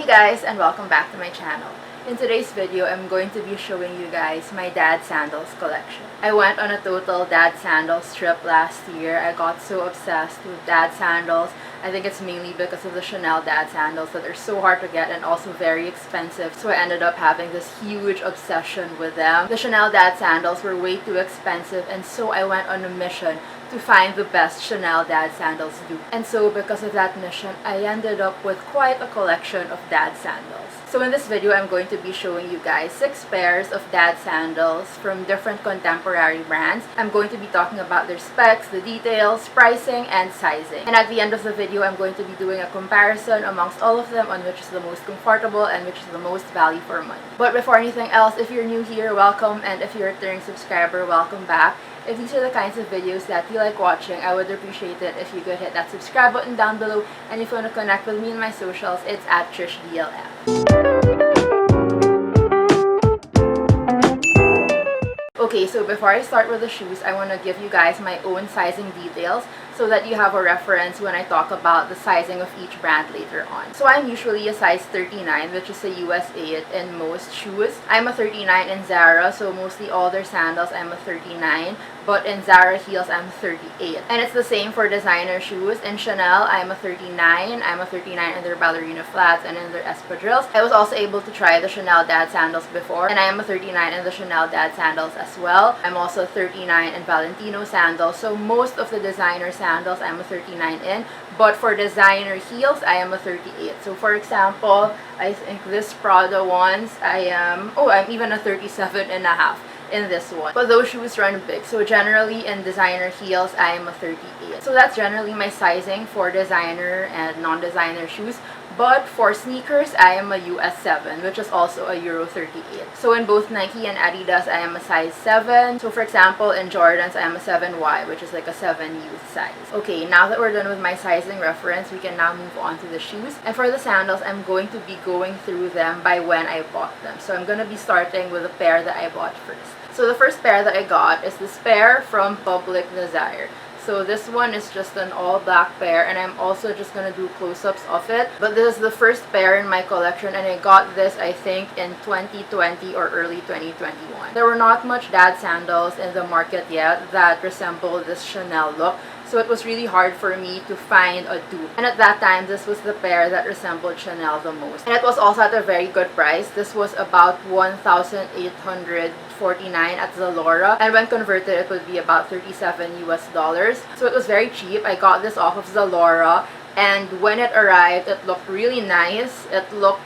guys, and welcome back to my channel. In today's video, I'm going to be showing you guys my dad sandals collection. I went on a total dad sandals trip last year. I got so obsessed with dad sandals. I think it's mainly because of the Chanel dad sandals that are so hard to get and also very expensive. So I ended up having this huge obsession with them. The Chanel dad sandals were way too expensive, and so I went on a mission to find the best Chanel dad sandals dupe. And so because of that mission, I ended up with quite a collection of dad sandals. So in this video, I'm going to be showing you guys 6 pairs of dad sandals from different contemporary brands. I'm going to be talking about their specs, the details, pricing, and sizing. And at the end of the video, I'm going to be doing a comparison amongst all of them on which is the most comfortable and which is the most value for money. But before anything else, if you're new here, welcome, and if you're a returning subscriber, welcome back. If these are the kinds of videos that you like watching, I would appreciate it if you could hit that subscribe button down below. And if you want to connect with me in my socials, it's at TrishDLF. Okay, so before I start with the shoes, I want to give you guys my own sizing details so that you have a reference when I talk about the sizing of each brand later on. So I'm usually a size 39, which is a US 8 in most shoes. I'm a 39 in Zara, so mostly all their sandals I'm a 39, but in Zara heels I'm 38. And it's the same for designer shoes. In Chanel, I'm a 39. I'm a 39 in their ballerina flats and in their espadrilles. I was also able to try the Chanel dad sandals before, and I am a 39 in the Chanel dad sandals as well. I'm also a 39 in Valentino sandals, so most of the designer sandals I'm a 39 in, but for designer heels I am a 38. So for example, I think this Prada ones I'm even a 37.5 in this one, but those shoes run big. So generally in designer heels I am a 38. So that's generally my sizing for designer and non-designer shoes. But for sneakers, I am a US 7, which is also a Euro 38. So in both Nike and Adidas, I am a size 7. So for example, in Jordans, I am a 7Y, which is like a 7 youth size. Okay, now that we're done with my sizing reference, we can now move on to the shoes. And for the sandals, I'm going to be going through them by when I bought them. So I'm going to be starting with a pair that I bought first. So the first pair that I got is this pair from Public Desire. So this one is just an all black pair, and I'm also just going to do close-ups of it. But this is the first pair in my collection, and I got this I think in 2020 or early 2021. There were not much dad sandals in the market yet that resemble this Chanel look. So it was really hard for me to find a dupe. And at that time, this was the pair that resembled Chanel the most. And it was also at a very good price. This was about 1,849 at Zalora. And when converted, it would be about $37 US. So it was very cheap. I got this off of Zalora. And when it arrived, it looked really nice. It looked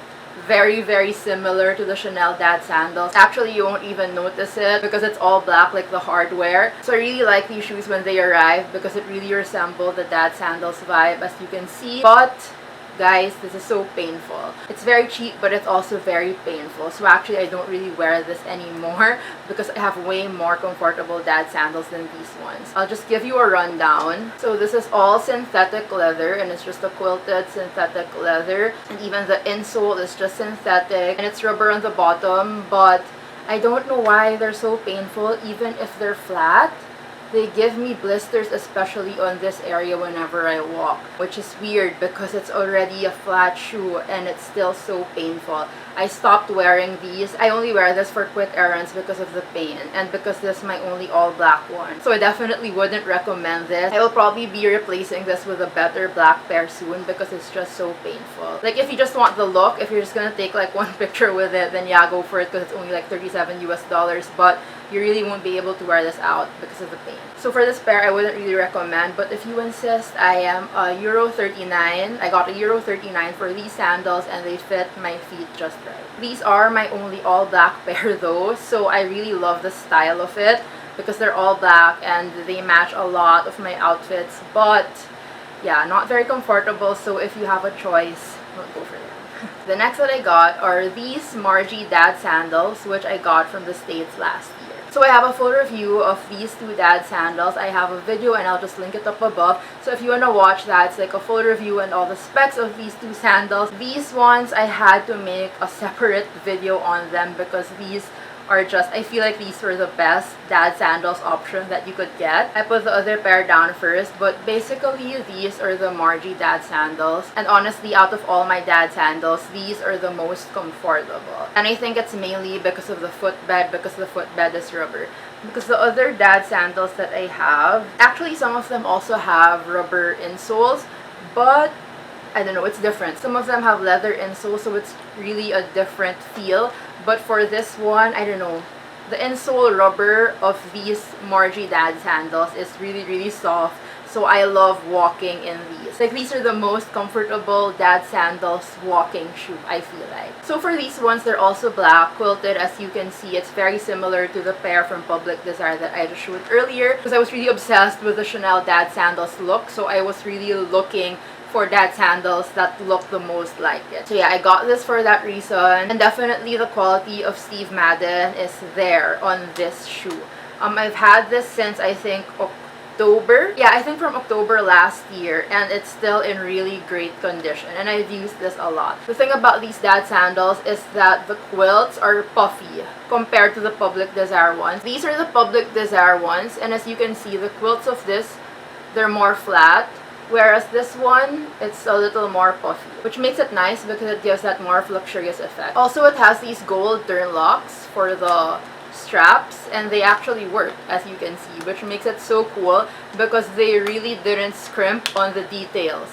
very similar to the Chanel dad sandals. Actually, you won't even notice it because it's all black like the hardware. So I really like these shoes when they arrive because it really resembled the dad sandals vibe, as you can see. But guys, this is so painful. It's very cheap, but it's also very painful. So actually, I don't really wear this anymore because I have way more comfortable dad sandals than these ones. I'll just give you a rundown. So this is all synthetic leather, and it's just a quilted synthetic leather. And even the insole is just synthetic, and it's rubber on the bottom, but I don't know why they're so painful even if they're flat. They give me blisters, especially on this area whenever I walk, which is weird because it's already a flat shoe and it's still so painful. I stopped wearing these. I only wear this for quick errands because of the pain and because this is my only all black one. So I definitely wouldn't recommend this. I will probably be replacing this with a better black pair soon because it's just so painful. Like if you just want the look, if you're just gonna take like one picture with it, then yeah, go for it because it's only like $37 US, but you really won't be able to wear this out because of the pain. So for this pair, I wouldn't really recommend, but if you insist, I am a Euro 39. I got a Euro 39 for these sandals and they fit my feet just right. These are my only all black pair though, so I really love the style of it because they're all black and they match a lot of my outfits, but yeah, not very comfortable, so if you have a choice, don't go for them. The next that I got are these MARGIE dad sandals, which I got from the States last year. So I have a full review of these 2 dad sandals. I have a video and I'll just link it up above. So if you want to watch that, it's like a full review and all the specs of these 2 sandals. These ones, I had to make a separate video on them because these are just, I feel like these were the best dad sandals option that you could get. I put the other pair down first, but basically these are the MARGIE dad sandals. And honestly, out of all my dad sandals, these are the most comfortable. And I think it's mainly because of the footbed, because the footbed is rubber. Because the other dad sandals that I have, actually some of them also have rubber insoles, but I don't know, it's different. Some of them have leather insoles, so it's really a different feel. But for this one, I don't know, the insole rubber of these MARGIE dad sandals is really soft. So I love walking in these. Like, these are the most comfortable dad sandals walking shoe, I feel like. So for these ones, they're also black, quilted. As you can see, it's very similar to the pair from Public Desire that I just showed earlier. Because I was really obsessed with the Chanel dad sandals look. So I was really looking for dad sandals that look the most like it. So yeah, I got this for that reason. And definitely the quality of Steve Madden is there on this shoe. I've had this since, I think, October. Yeah, I think from October last year, and it's still in really great condition, and I've used this a lot. The thing about these dad sandals is that the quilts are puffy compared to the Public Desire ones. These are the Public Desire ones, and as you can see, the quilts of this, they're more flat, whereas this one, it's a little more puffy, which makes it nice because it gives that more luxurious effect. Also, it has these gold turn locks for the straps, and they actually work, as you can see, which makes it so cool because they really didn't scrimp on the details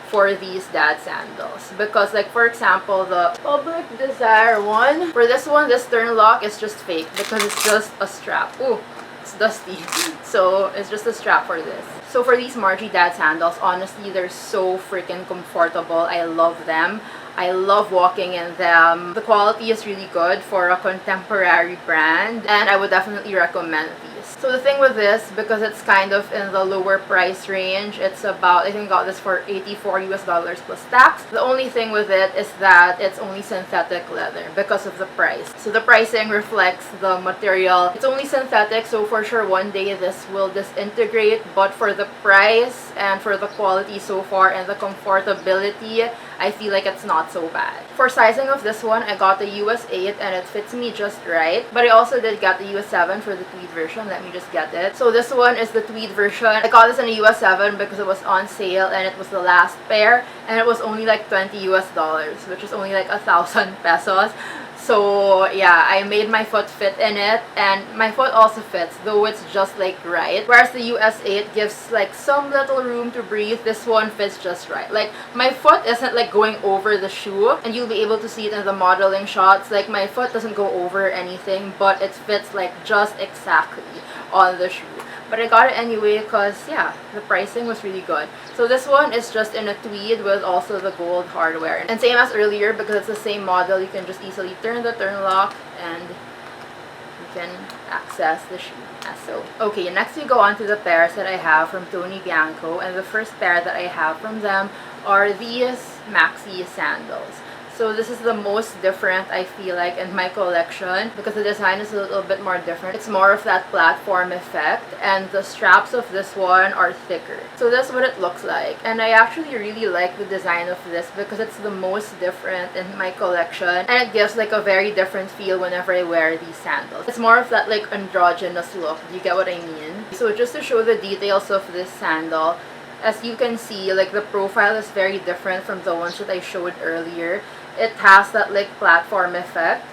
for these dad sandals. Because, like, for example, the Public Desire one, for this one, this turn lock is just fake because it's just a strap. Ooh, it's dusty. So it's just a strap for this. So for these MARGIE dad sandals, honestly, they're so freaking comfortable. I love them. I love walking in them. The quality is really good for a contemporary brand, and I would definitely recommend these. So the thing with this, because it's kind of in the lower price range, it's about, I think I got this for $84 US plus tax. The only thing with it is that it's only synthetic leather because of the price. So the pricing reflects the material. It's only synthetic, so for sure one day this will disintegrate, but for the price and for the quality so far and the comfortability, I feel like it's not so bad. For sizing of this one, I got the US 8 and it fits me just right. But I also did get the US 7 for the tweed version. Let me just get it. So this one is the tweed version. I got this in a US 7 because it was on sale and it was the last pair. And it was only like $20 US, which is only like 1,000 pesos. So yeah, I made my foot fit in it, and my foot also fits, though it's just like right. Whereas the US 8 gives like some little room to breathe, this one fits just right. Like, my foot isn't like going over the shoe, and you'll be able to see it in the modeling shots. Like, my foot doesn't go over anything, but it fits like just exactly on the shoe. But I got it anyway because, yeah, the pricing was really good. So this one is just in a tweed with also the gold hardware. And same as earlier, because it's the same model, you can just easily turn the turn lock and you can access the shoe as so. Okay, next we go on to the pairs that I have from Bianco. And the first pair that I have from them are these MAXIE sandals. So this is the most different, I feel like, in my collection because the design is a little bit more different. It's more of that platform effect, and the straps of this one are thicker. So that's what it looks like, and I actually really like the design of this because it's the most different in my collection, and it gives like a very different feel whenever I wear these sandals. It's more of that like androgynous look. Do you get what I mean? So just to show the details of this sandal, as you can see, like, the profile is very different from the ones that I showed earlier. It has that like platform effect,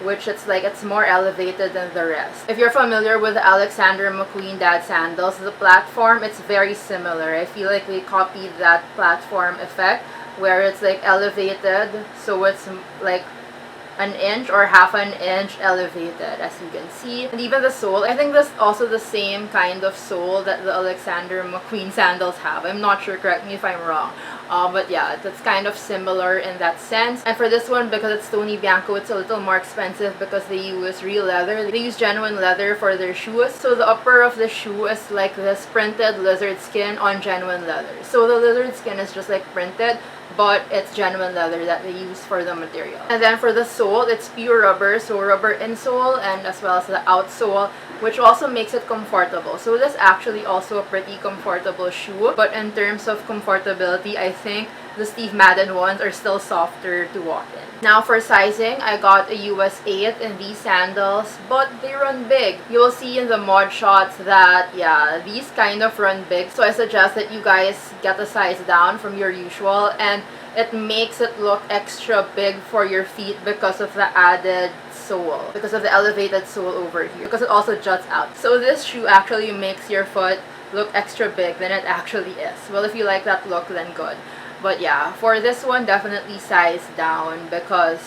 which it's more elevated than the rest. If you're familiar with the Alexander McQueen dad sandals, the platform, it's very similar. I feel like they copied that platform effect where it's like elevated, so it's like an inch or half an inch elevated, as you can see. And even the sole, I think that's also the same kind of sole that the Alexander McQueen sandals have. I'm not sure, correct me if I'm wrong. But yeah, that's kind of similar in that sense. And for this one, because it's Bianco, it's a little more expensive because they use real leather. They use genuine leather for their shoes. So the upper of the shoe is like this printed lizard skin on genuine leather. So the lizard skin is just like printed, but it's genuine leather that they use for the material. And then for the sole, it's pure rubber, so rubber insole and as well as the outsole, which also makes it comfortable. So this is actually also a pretty comfortable shoe, but in terms of comfortability, I think the Steve Madden ones are still softer to walk in. Now for sizing, I got a US 8 in these sandals, but they run big. You will see in the mod shots that, yeah, these kind of run big. So I suggest that you guys get a size down from your usual, and it makes it look extra big for your feet because of the added sole, because of the elevated sole over here, because it also juts out. So this shoe actually makes your foot look extra big than it actually is. Well, if you like that look, then good. But yeah, for this one, definitely size down, because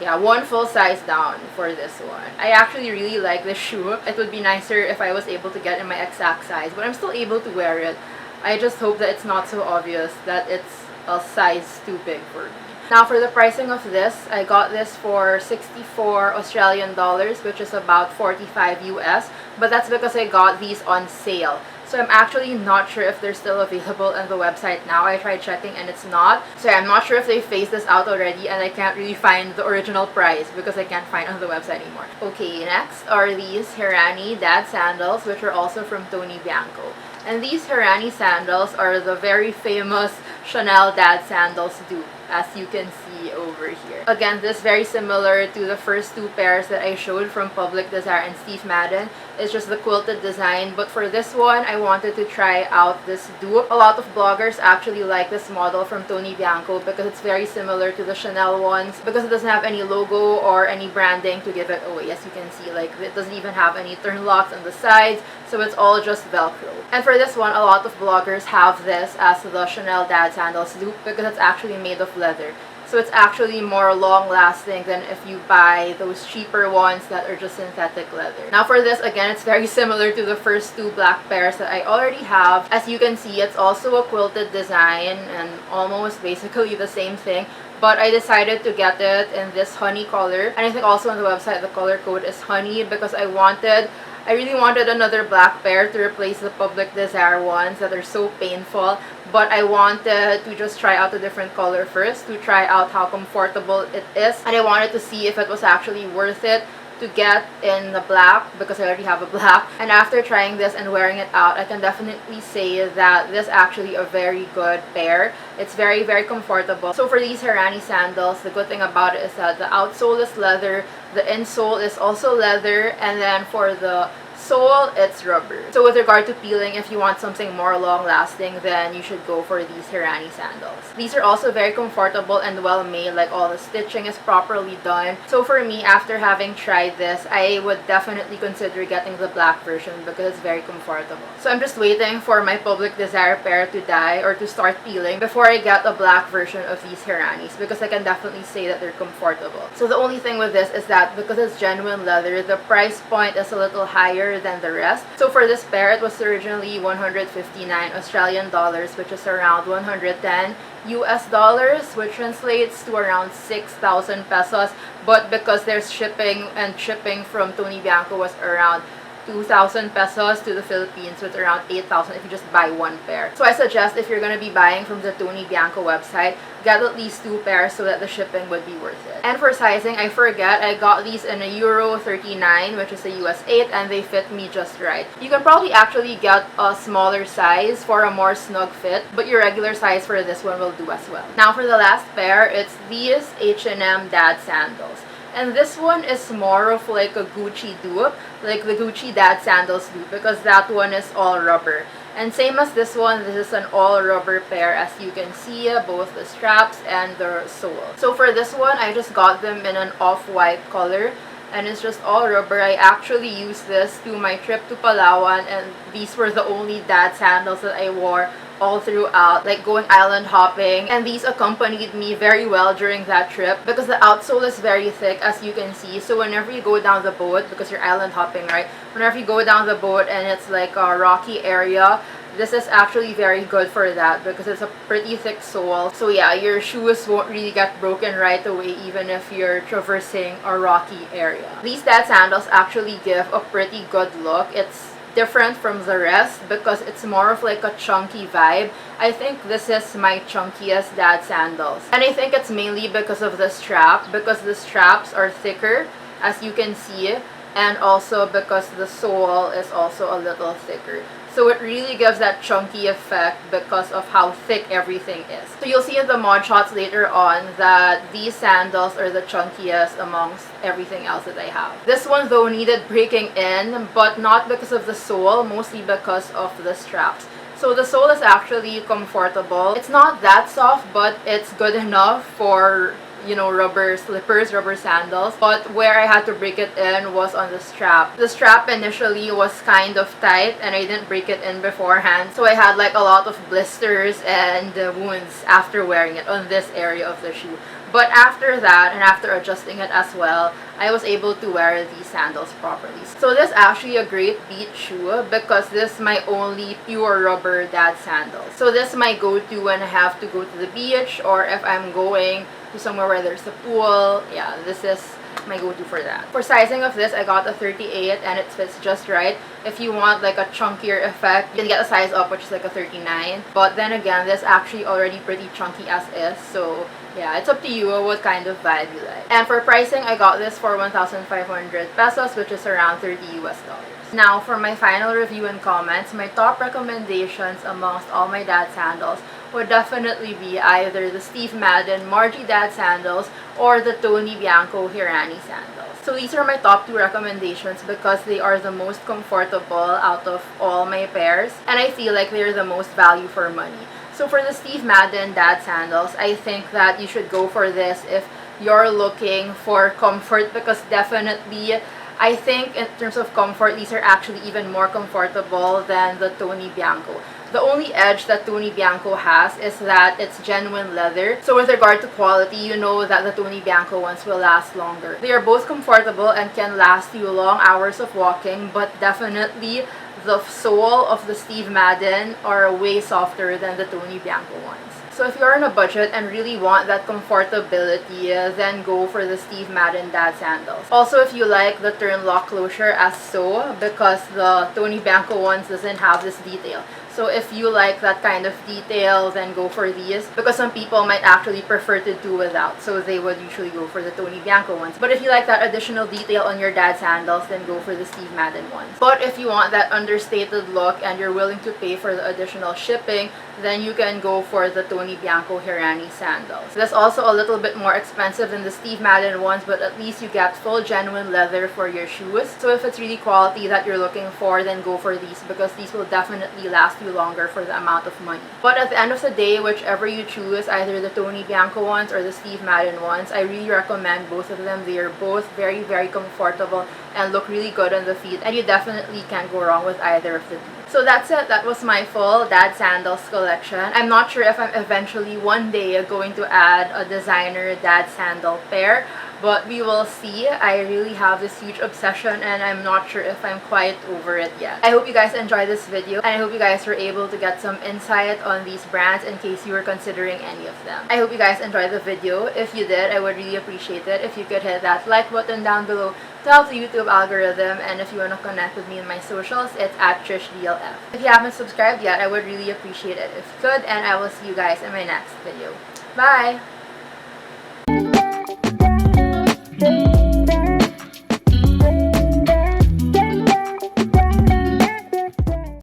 yeah, one full size down for this one. I actually really like this shoe. It would be nicer if I was able to get in my exact size, but I'm still able to wear it. I just hope that it's not so obvious that it's a size too big for me. Now for the pricing of this, I got this for 64 Australian dollars, which is about 45 US, but that's because I got these on sale. So I'm actually not sure if they're still available on the website now. I tried checking and it's not. So I'm not sure if they phased this out already, and I can't really find the original price because I can't find it on the website anymore. Okay, next are these Hirani dad sandals, which are also from Tony Bianco. And these Hirani sandals are the very famous Chanel dad sandals dupe, as you can see over here. Again, this very similar to the first two pairs that I showed from Public Desire and Steve Madden. It's just the quilted design, but for this one, I wanted to try out this dupe. A lot of bloggers actually like this model from Tony Bianco because it's very similar to the Chanel ones, because it doesn't have any logo or any branding to give it away. As you can see, like, it doesn't even have any turn locks on the sides, so it's all just Velcro. And for this one, a lot of bloggers have this as the Chanel dad sandals dupe because it's actually made of leather. So it's actually more long-lasting than if you buy those cheaper ones that are just synthetic leather. Now for this, again, it's very similar to the first two black pairs that I already have. As you can see, it's also a quilted design and almost basically the same thing. But I decided to get it in this honey color. And I think also on the website, the color code is honey, because I really wanted another black pair to replace the Public Desire ones that are so painful. But I wanted to just try out a different color first to try out how comfortable it is. And I wanted to see if it was actually worth it to get in the black, because I already have a black. And after trying this and wearing it out, I can definitely say that this is actually a very good pair. It's very, very comfortable. So for these Hirani sandals, the good thing about it is that the outsole is leather, the insole is also leather, and then for the sole, it's rubber. So with regard to peeling, if you want something more long-lasting, then you should go for these Hirani sandals. These are also very comfortable and well made, like all the stitching is properly done. So for me, after having tried this, I would definitely consider getting the black version because it's very comfortable. So I'm just waiting for my Public Desire pair to die or to start peeling before I get a black version of these Hiranis, because I can definitely say that they're comfortable. So the only thing with this is that because it's genuine leather, the price point is a little higher than the rest. So for this pair, it was originally 159 Australian dollars, which is around 110 US dollars, which translates to around 6,000 pesos. But because there's shipping, and shipping from Tony Bianco was around 2,000 pesos to the Philippines, so it's around 8,000 if you just buy one pair. So I suggest, if you're going to be buying from the Tony Bianco website, get at least 2 pairs so that the shipping would be worth it. And for sizing, I forget, I got these in a Euro 39, which is a US 8, and they fit me just right. You can probably actually get a smaller size for a more snug fit, but your regular size for this one will do as well. Now for the last pair, it's these H&M dad sandals. And this one is more of like a Gucci dupe, like the Gucci dad sandals dupe, because that one is all rubber. And same as this one, this is an all rubber pair, as you can see, both the straps and the sole. So for this one, I just got them in an off-white color, and it's just all rubber. I actually used this to my trip to Palawan, and these were the only dad sandals that I wore all throughout, like going island hopping, and these accompanied me very well during that trip because the outsole is very thick, as you can see. So whenever you go down the boat, because you're island hopping, right, whenever you go down the boat and it's like a rocky area, this is actually very good for that because it's a pretty thick sole. So yeah, your shoes won't really get broken right away even if you're traversing a rocky area. These dad sandals actually give a pretty good look. It's different from the rest because it's more of like a chunky vibe. I think this is my chunkiest dad sandals, and I think it's mainly because of the strap, because the straps are thicker, as you can see, and also because the sole is also a little thicker. So it really gives that chunky effect because of how thick everything is. So you'll see in the mod shots later on that these sandals are the chunkiest amongst everything else that I have. This one though needed breaking in, but not because of the sole, mostly because of the straps. So the sole is actually comfortable. It's not that soft, but it's good enough for, you know, rubber slippers, rubber sandals. But where I had to break it in was on the strap. The strap initially was kind of tight and I didn't break it in beforehand. So I had like a lot of blisters and wounds after wearing it on this area of the shoe. But after that, and after adjusting it as well, I was able to wear these sandals properly. So this is actually a great beach shoe because this is my only pure rubber dad sandal. So this is my go-to when I have to go to the beach or if I'm going to somewhere where there's a pool. Yeah, this is my go-to for that. For sizing of this, I got a 38 and it fits just right. If you want like a chunkier effect, you can get a size up, which is like a 39. But then again, this is actually already pretty chunky as is. So yeah, it's up to you what kind of vibe you like. And for pricing, I got this for 1,500 pesos, which is around 30 US dollars. Now, for my final review and comments, my top recommendations amongst all my dad sandals would definitely be either the Steve Madden Margie dad sandals or the Tony Bianco Hirani sandals. So these are my top 2 recommendations because they are the most comfortable out of all my pairs and I feel like they're the most value for money. So for the Steve Madden dad sandals, I think that you should go for this if you're looking for comfort because definitely I think in terms of comfort, these are actually even more comfortable than the Tony Bianco. The only edge that Tony Bianco has is that it's genuine leather. So with regard to quality, you know that the Tony Bianco ones will last longer. They are both comfortable and can last you long hours of walking, but definitely the sole of the Steve Madden are way softer than the Tony Bianco ones. So if you're on a budget and really want that comfortability, then go for the Steve Madden dad sandals. Also, if you like the turn lock closure as so, because the Tony Bianco ones doesn't have this detail. So if you like that kind of detail, then go for these because some people might actually prefer to do without. So they would usually go for the Tony Bianco ones. But if you like that additional detail on your dad sandals, then go for the Steve Madden ones. But if you want that understated look and you're willing to pay for the additional shipping, then you can go for the Tony Bianco Hirani sandals. That's also a little bit more expensive than the Steve Madden ones, but at least you get full genuine leather for your shoes. So if it's really quality that you're looking for, then go for these because these will definitely last you longer for the amount of money. But at the end of the day, whichever you choose, either the Tony Bianco ones or the Steve Madden ones, I really recommend both of them. They are both very, very comfortable and look really good on the feet, and you definitely can't go wrong with either of the two. So that's it. That was my full dad sandals collection. I'm not sure if I'm eventually one day going to add a designer dad sandal pair, but we will see. I really have this huge obsession and I'm not sure if I'm quite over it yet. I hope you guys enjoyed this video and I hope you guys were able to get some insight on these brands in case you were considering any of them. I hope you guys enjoyed the video. If you did, I would really appreciate it if you could hit that like button down below to help the YouTube algorithm, and if you want to connect with me on my socials, it's at TrishDLF. If you haven't subscribed yet, I would really appreciate it if you could, and I will see you guys in my next video. Bye!